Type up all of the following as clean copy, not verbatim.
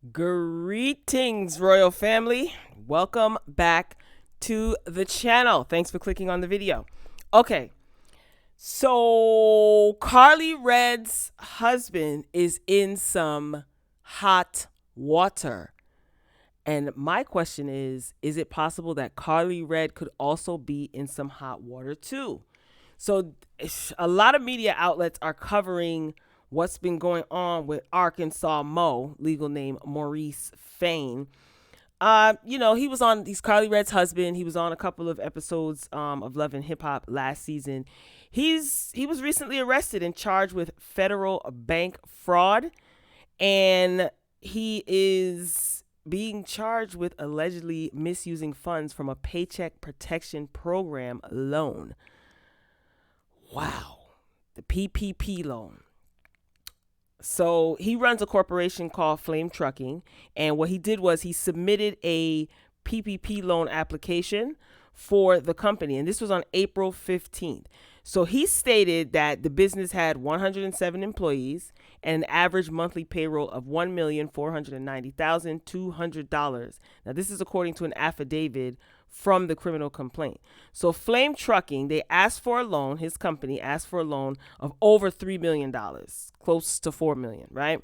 Greetings, royal family. Welcome back to the channel. Thanks for clicking on the video. Okay, so Carly Redd's husband is in some hot water. And my question is it possible that Carly Redd could also be in some hot water too? So a lot of media outlets are covering what's been going on with Arkansas Mo, legal name Maurice Fayne. He was on, he's Carly Redd's husband. He was on a couple of episodes of Love and Hip Hop last season. He was recently arrested and charged with federal bank fraud, and he is being charged with allegedly misusing funds from a paycheck protection program loan. Wow, the PPP loan. So he runs a corporation called Flame Trucking, and what he did was he submitted a PPP loan application for the company, and this was on April 15th. So he stated that the business had 107 employees and an average monthly payroll of $1,490,200. Now, this is according to an affidavit from the criminal complaint. So Flame Trucking, they asked for a loan, his company asked for a loan of over $3 million, close to $4 million, right?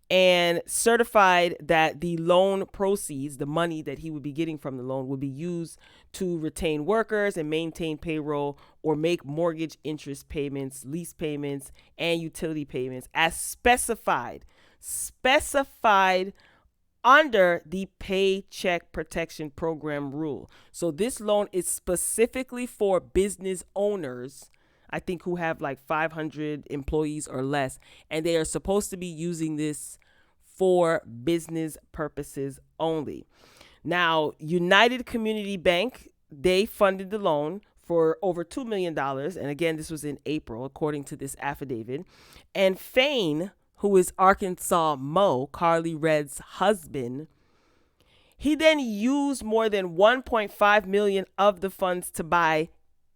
And certified that the loan proceeds, the money that he would be getting from the loan, would be used to retain workers and maintain payroll or make mortgage interest payments, lease payments, and utility payments as specified under the Paycheck Protection Program rule. So this loan is specifically for business owners, I think, who have like 500 employees or less, and they are supposed to be using this for business purposes only. Now, United Community Bank, they funded the loan for over $2 million. And again, this was in April, according to this affidavit. And Fayne, who is Arkansas Mo, Carly Redd's husband, he then used more than $1.5 million of the funds to buy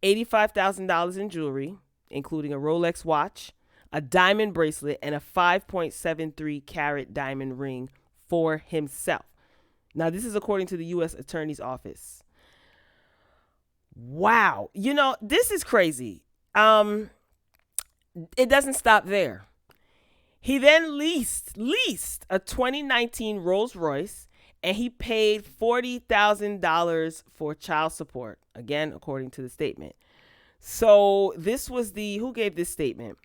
$85,000 in jewelry, including a Rolex watch, a diamond bracelet, and a 5.73 carat diamond ring for himself. Now, this is according to the U.S. Attorney's Office. Wow. This is crazy. It doesn't stop there. He then leased a 2019 Rolls Royce, and he paid $40,000 for child support, again, according to the statement. So this was who gave this statement?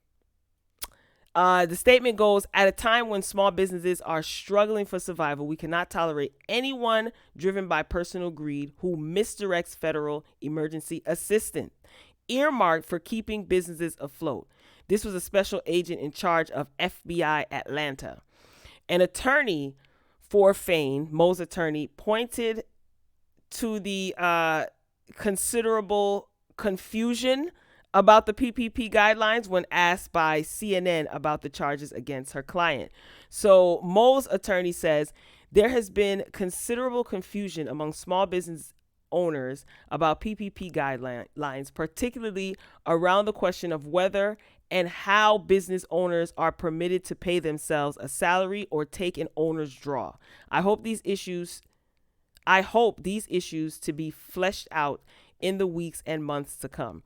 The statement goes, at a time when small businesses are struggling for survival, we cannot tolerate anyone driven by personal greed who misdirects federal emergency assistance, earmarked for keeping businesses afloat. This was a special agent in charge of FBI Atlanta. An attorney for Fayne, Mo's attorney, pointed to the considerable confusion about the PPP guidelines when asked by CNN about the charges against her client. So Mo's attorney says there has been considerable confusion among small business owners about PPP guidelines, particularly around the question of whether and how business owners are permitted to pay themselves a salary or take an owner's draw. I hope these issues to be fleshed out in the weeks and months to come.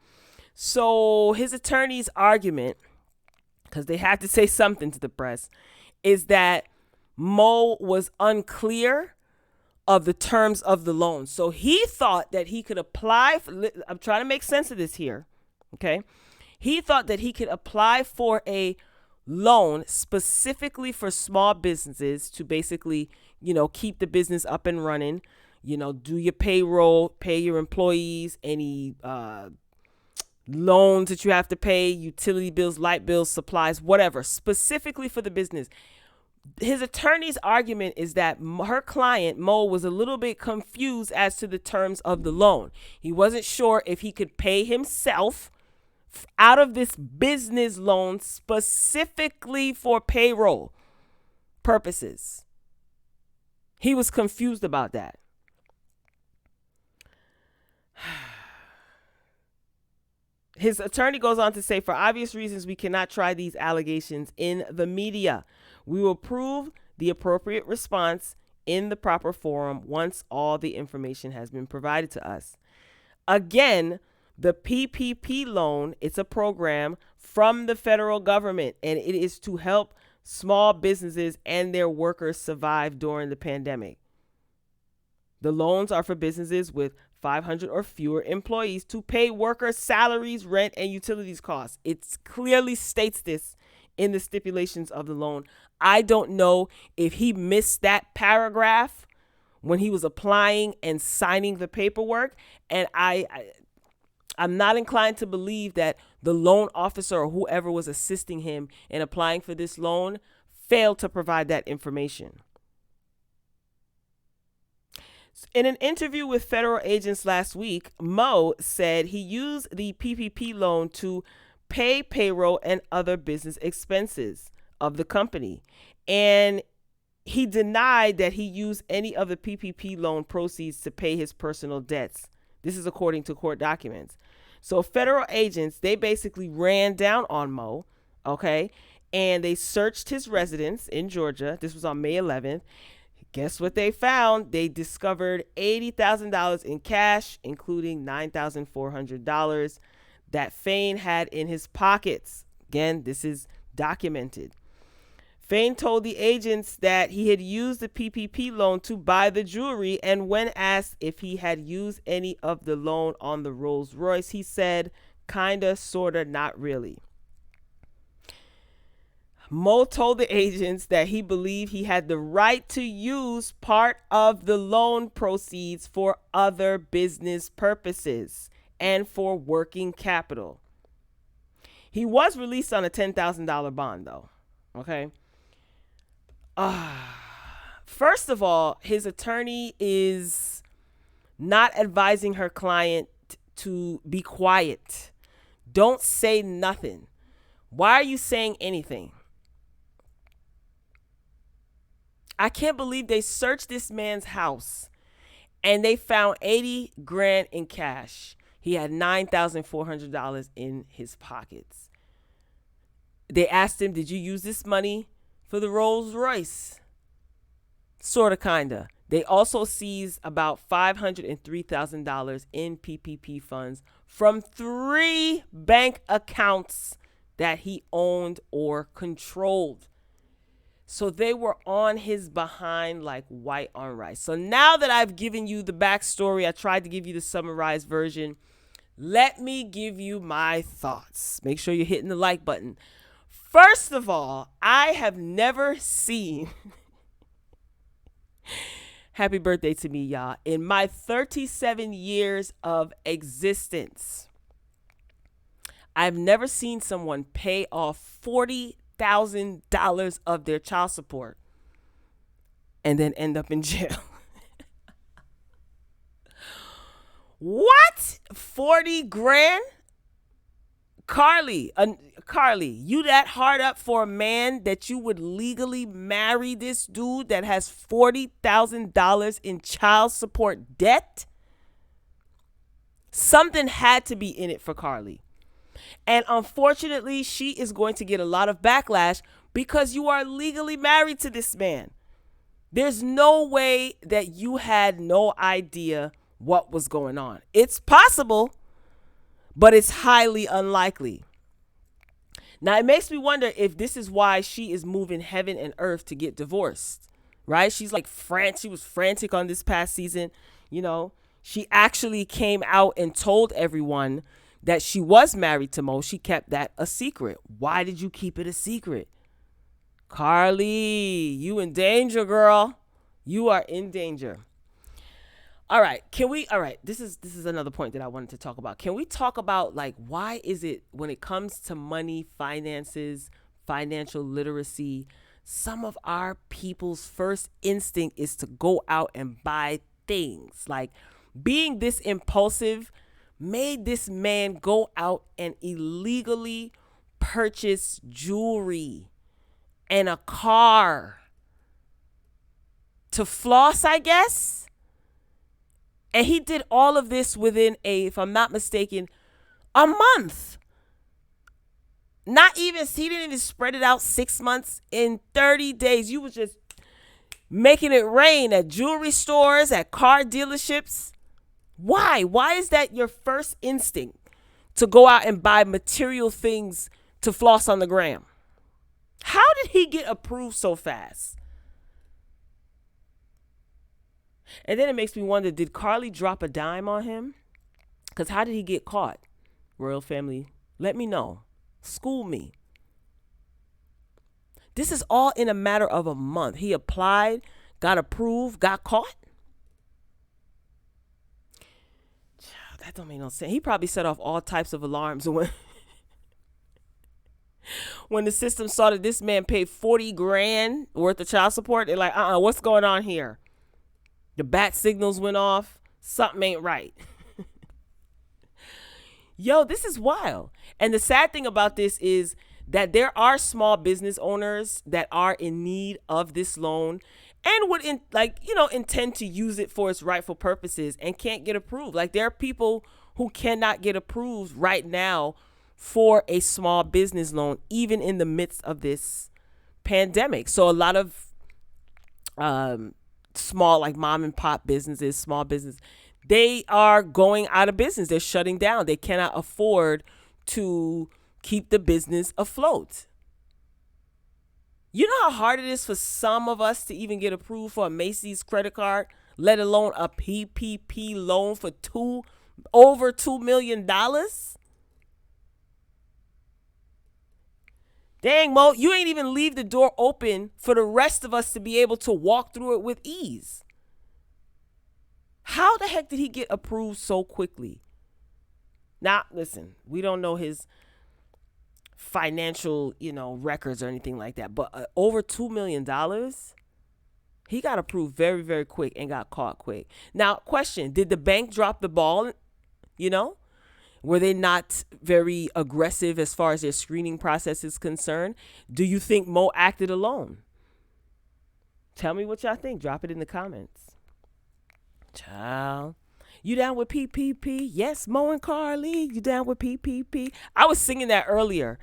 So his attorney's argument, because they had to say something to the press, is that Mo was unclear of the terms of the loan. So he thought that he could apply I'm trying to make sense of this here, okay? He thought that he could apply for a loan specifically for small businesses to basically, keep the business up and running, do your payroll, pay your employees, any loans that you have to pay, utility bills, light bills, supplies, whatever, specifically for the business. His attorney's argument is that her client, Mo, was a little bit confused as to the terms of the loan. He wasn't sure if he could pay himself out of this business loan specifically for payroll purposes. He was confused about that. His attorney goes on to say, for obvious reasons, we cannot try these allegations in the media. We will prove the appropriate response in the proper forum once all the information has been provided to us. Again, the PPP loan, it's a program from the federal government, and it is to help small businesses and their workers survive during the pandemic. The loans are for businesses with 500 or fewer employees to pay workers' salaries, rent, and utilities costs. It clearly states this in the stipulations of the loan. I don't know if he missed that paragraph when he was applying and signing the paperwork, and I'm not inclined to believe that the loan officer or whoever was assisting him in applying for this loan failed to provide that information. In an interview with federal agents last week, Mo said he used the PPP loan to pay payroll and other business expenses of the company. And he denied that he used any of the PPP loan proceeds to pay his personal debts. This is according to court documents. So federal agents, they basically ran down on Mo, okay? And they searched his residence in Georgia. This was on May 11th. Guess what they found? They discovered $80,000 in cash, including $9,400 that Fayne had in his pockets. Again, this is documented. Fayne told the agents that he had used the PPP loan to buy the jewelry, and when asked if he had used any of the loan on the Rolls Royce, he said, kinda, sorta, not really. Mo told the agents that he believed he had the right to use part of the loan proceeds for other business purposes and for working capital. He was released on a $10,000 bond, though. Okay. First of all, his attorney is not advising her client to be quiet. Don't say nothing. Why are you saying anything? I can't believe they searched this man's house and they found 80 grand in cash. He had $9,400 in his pockets. They asked him, did you use this money for the Rolls Royce? Sorta, kinda. They also seized about $503,000 in PPP funds from 3 bank accounts that he owned or controlled. So they were on his behind like white on rice. So now that I've given you the backstory, I tried to give you the summarized version. Let me give you my thoughts. Make sure you're hitting the like button. First of all, I have never seen, happy birthday to me, y'all, in my 37 years of existence, I've never seen someone pay off $40,000 of their child support and then end up in jail. What? 40 grand? KARLIE, you that hard up for a man that you would legally marry this dude that has $40,000 in child support debt? Something had to be in it for KARLIE. And unfortunately, she is going to get a lot of backlash because you are legally married to this man. There's no way that you had no idea what was going on. It's possible, but it's highly unlikely. Now, it makes me wonder if this is why she is moving heaven and earth to get divorced, right? She's like she was frantic on this past season. You know, she actually came out and told everyone that she was married to Mo. She kept that a secret. Why did you keep it a secret? KARLIE, you in danger, girl. You are in danger. All right, this is another point that I wanted to talk about. Can we talk about, like, why is it when it comes to money, finances, financial literacy, some of our people's first instinct is to go out and buy things. Like, being this impulsive made this man go out and illegally purchase jewelry and a car to floss, I guess. And he did all of this within if I'm not mistaken, a month. He didn't even spread it out 6 months. In 30 days, you was just making it rain at jewelry stores, at car dealerships. Why? Why is that your first instinct to go out and buy material things to floss on the gram? How did he get approved so fast? And then it makes me wonder, did KARLIE drop a dime on him? Because how did he get caught? Royal family, let me know. School me. This is all in a matter of a month. He applied, got approved, got caught. That don't make no sense. He probably set off all types of alarms when the system saw that this man paid 40 grand worth of child support. They're like, what's going on here? The bat signals went off. Something ain't right. Yo, this is wild. And the sad thing about this is that there are small business owners that are in need of this loan and would intend to use it for its rightful purposes and can't get approved. Like, there are people who cannot get approved right now for a small business loan, even in the midst of this pandemic. So a lot of small, like mom and pop businesses, small business, they are going out of business. They're shutting down. They cannot afford to keep the business afloat. You know how hard it is for some of us to even get approved for a Macy's credit card, let alone a PPP loan for over $2 million? Dang, Mo, you ain't even leave the door open for the rest of us to be able to walk through it with ease. How the heck did he get approved so quickly? Now, listen, we don't know his financial, records or anything like that, but over $2 million, he got approved very, very quick and got caught quick. Now, question, did the bank drop the ball? Were they not very aggressive as far as their screening process is concerned? Do you think Mo acted alone? Tell me what y'all think. Drop it in the comments. Child, you down with PPP? Yes, Mo and KARLIE, you down with PPP? I was singing that earlier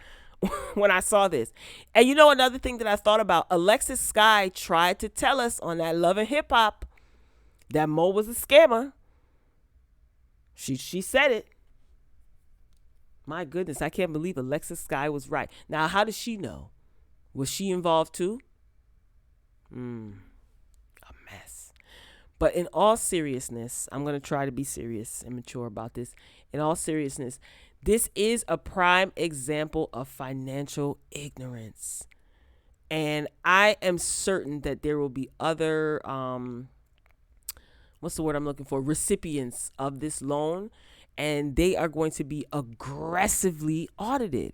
when I saw this. And another thing that I thought about, Alexis Sky tried to tell us on that Love and Hip Hop that Mo was a scammer. She said it. My goodness, I can't believe Alexis Sky was right. Now, how does she know? Was she involved too? A mess. But in all seriousness, I'm going to try to be serious and mature about this. In all seriousness, this is a prime example of financial ignorance. And I am certain that there will be other, what's the word I'm looking for? Recipients of this loan. And they are going to be aggressively audited.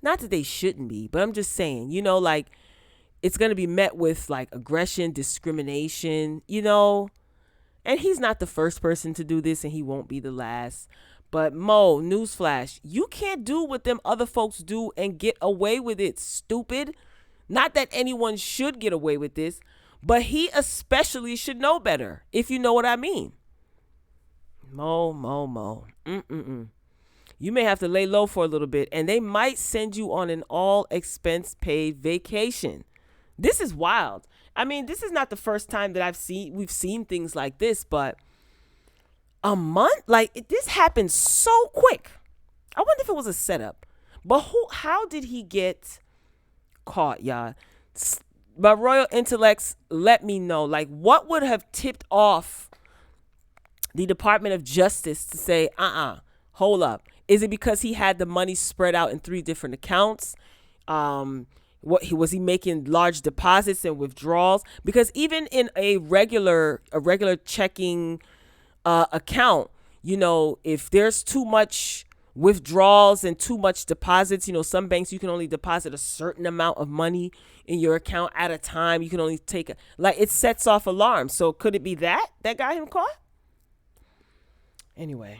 Not that they shouldn't be, but I'm just saying, it's going to be met with like aggression, discrimination, and he's not the first person to do this and he won't be the last. But Mo, newsflash, you can't do what them other folks do and get away with it, stupid. Not that anyone should get away with this, but he especially should know better, if you know what I mean. Mo. You may have to lay low for a little bit, and they might send you on an all expense paid vacation. This is wild. I mean, this is not the first time that we've seen things like this, but a month, this happened so quick. I wonder if it was a setup. But how did he get caught, y'all? My royal intellects, let me know. What would have tipped off the Department of Justice to say, hold up. Is it because he had the money spread out in 3 different accounts? Was he making large deposits and withdrawals? Because even in a regular checking account, if there's too much withdrawals and too much deposits, some banks, you can only deposit a certain amount of money in your account at a time. You can only take it sets off alarms. So could it be that got him caught? Anyway,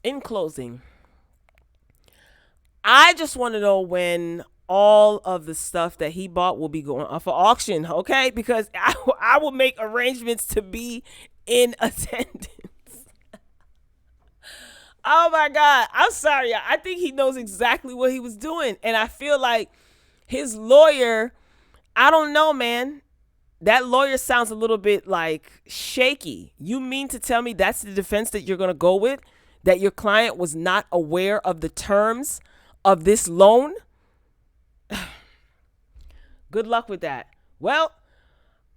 in closing, I just want to know when all of the stuff that he bought will be going up for auction, okay? Because I will make arrangements to be in attendance. Oh my God, I'm sorry. I think he knows exactly what he was doing. And I feel like his lawyer, I don't know, man. That lawyer sounds a little bit like shaky. You mean to tell me that's the defense that you're going to go with? That your client was not aware of the terms of this loan? Good luck with that. Well,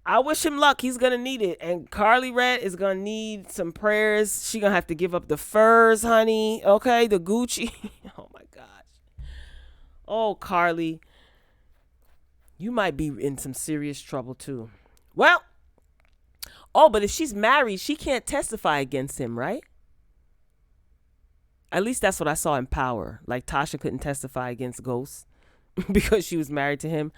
I wish him luck. He's gonna need it. And KARLIE REDD is gonna need some prayers. She gonna have to give up the furs, honey. Okay, the Gucci. Oh my gosh. Oh, KARLIE, you might be in some serious trouble too. Well, oh, but if she's married, she can't testify against him, right? At least that's what I saw in Power. Like Tasha couldn't testify against Ghost because she was married to him.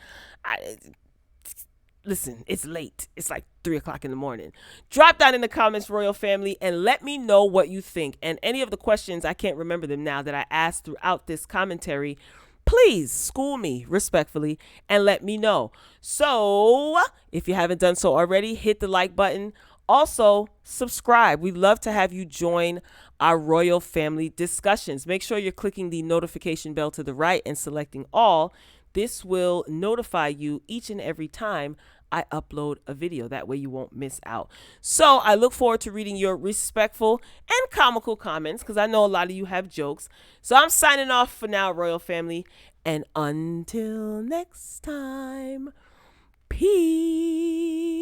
Listen, it's late. It's like 3 o'clock in the morning. Drop down in the comments, Royal Family, and let me know what you think. And any of the questions, I can't remember them now, that I asked throughout this commentary, please school me respectfully and let me know. So if you haven't done so already, hit the like button. Also, subscribe. We'd love to have you join our Royal Family discussions. Make sure you're clicking the notification bell to the right and selecting all. This will notify you each and every time I upload a video. That way you won't miss out. So I look forward to reading your respectful and comical comments, because I know a lot of you have jokes. So I'm signing off for now, Royal Family. And until next time, peace.